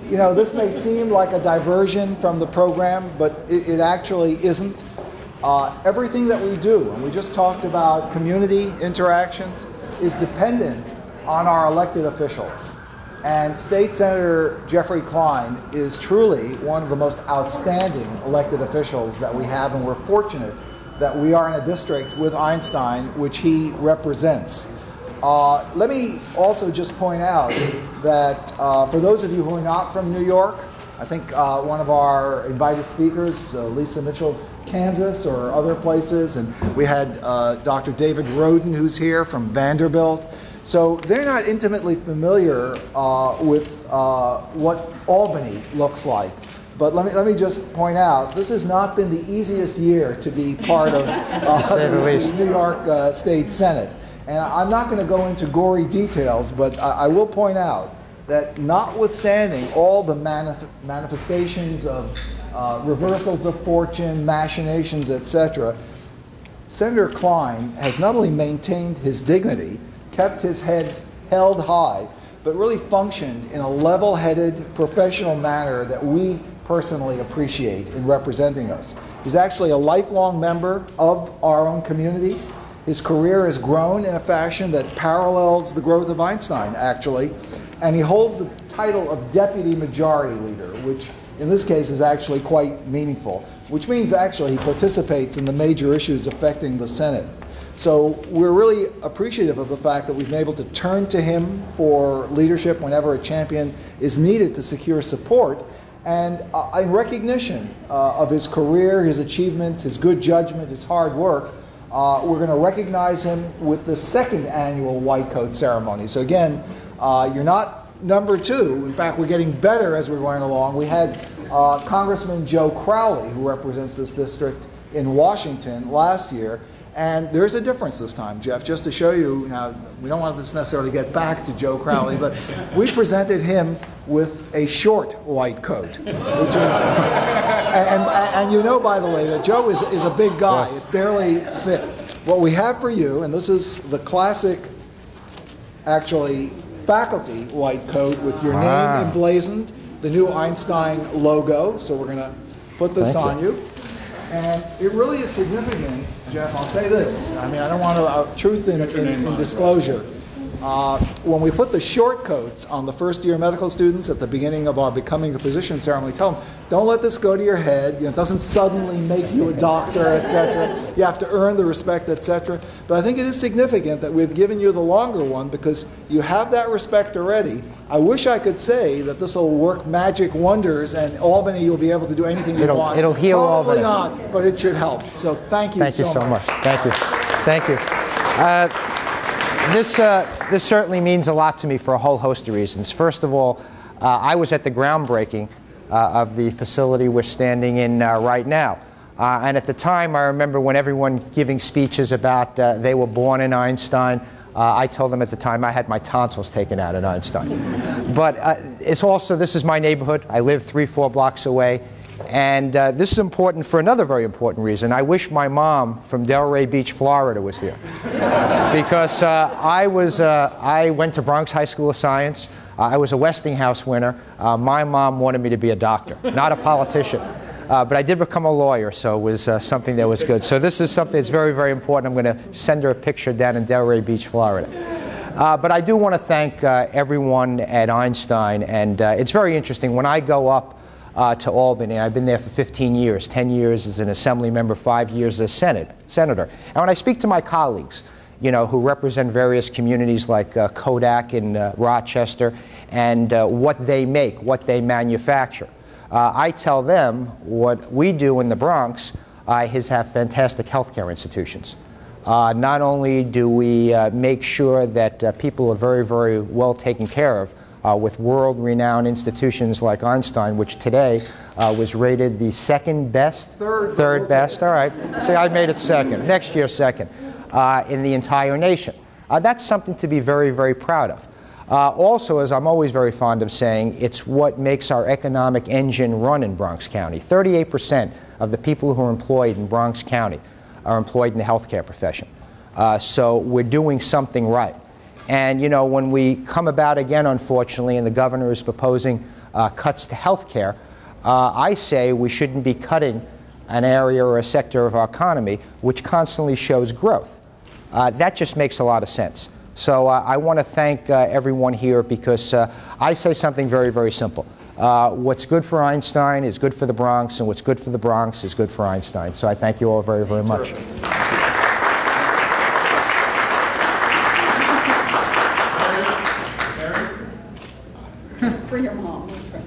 this may seem like a diversion from the program, but it actually isn't. Everything that we do, and we just talked about community interactions, is dependent on our elected officials. And State Senator Jeffrey Klein is truly one of the most outstanding elected officials that we have, and we're fortunate that we are in a district with Einstein, which he represents. Let me also just point out that for those of you who are not from New York, I think one of our invited speakers, Lisa Mitchell's Kansas or other places, and we had Dr. David Roden, who's here from Vanderbilt. So they're not intimately familiar with what Albany looks like. But let me just point out, this has not been the easiest year to be part of the New York State Senate. And I'm not going to go into gory details, but I will point out that notwithstanding all the manifestations of reversals of fortune, machinations, etc., Senator Klein has not only maintained his dignity, kept his head held high, but really functioned in a level-headed, professional manner that we personally appreciate in representing us. He's actually a lifelong member of our own community. His career has grown in a fashion that parallels the growth of Einstein, actually, and he holds the title of Deputy Majority Leader, which in this case is actually quite meaningful, which means actually he participates in the major issues affecting the Senate. So we're really appreciative of the fact that we've been able to turn to him for leadership whenever a champion is needed to secure support. And in recognition of his career, his achievements, his good judgment, his hard work, we're going to recognize him with the second annual White Coat ceremony. So again, you're not number two. In fact, we're getting better as we're going along. We had Congressman Joe Crowley, who represents this district in Washington last year. And there's a difference this time, Jeff, just to show you. Now, we don't want this necessarily to get back to Joe Crowley, but we presented him with a short white coat, which is, and you know, by the way, that Joe is a big guy. Yes. It barely fit. What we have for you, and this is the classic, actually, faculty white coat with your name emblazoned, the new Einstein logo. So we're going to put this on you. And it really is significant, Jeff. I'll say this. I mean, I don't want to truth in disclosure. When we put the short coats on the first-year medical students at the beginning of our becoming a physician ceremony, tell them, don't let this go to your head. You know, it doesn't suddenly make you a doctor, etc. You have to earn the respect, etc. But I think it is significant that we've given you the longer one because you have that respect already. I wish I could say that this will work magic wonders and Albany you'll be able to do anything you want. It'll heal Probably Albany. Not, but it should help. So thank you so much. Thank you so much. Thank you. Thank you. This certainly means a lot to me for a whole host of reasons. First of all, I was at the groundbreaking of the facility we're standing in right now. And at the time, I remember when everyone giving speeches about they were born in Einstein, I told them at the time I had my tonsils taken out at Einstein. But it's also, this is my neighborhood. I live 3-4 blocks away. And this is important for another very important reason. I wish my mom from Delray Beach, Florida was here. Because I went to Bronx High School of Science. I was a Westinghouse winner. My mom wanted me to be a doctor, not a politician. But I did become a lawyer, so it was something that was good. So this is something that's very, very important. I'm going to send her a picture down in Delray Beach, Florida. But I do want to thank everyone at Einstein. And it's very interesting. When I go up to Albany, I've been there for 15 years, 10 years as an assembly member, 5 years as senator. And when I speak to my colleagues, you know, who represent various communities like Kodak in Rochester, and what they make, what they manufacture, I tell them what we do in the Bronx is have fantastic healthcare institutions. Not only do we make sure that people are very, very well taken care of, with world-renowned institutions like Einstein, which today was rated the second best, third best, all right. See, I made it second, next year second, in the entire nation. That's something to be very, very proud of. Also, as I'm always very fond of saying, it's what makes our economic engine run in Bronx County. 38% of the people who are employed in Bronx County are employed in the healthcare profession. So we're doing something right. And, you know, when we come about again, unfortunately, and the governor is proposing cuts to health care, I say we shouldn't be cutting an area or a sector of our economy which constantly shows growth. That just makes a lot of sense. So I want to thank everyone here, because I say something very, very simple. What's good for Einstein is good for the Bronx, and what's good for the Bronx is good for Einstein. So I thank you all very, very much. For your mom. That's right.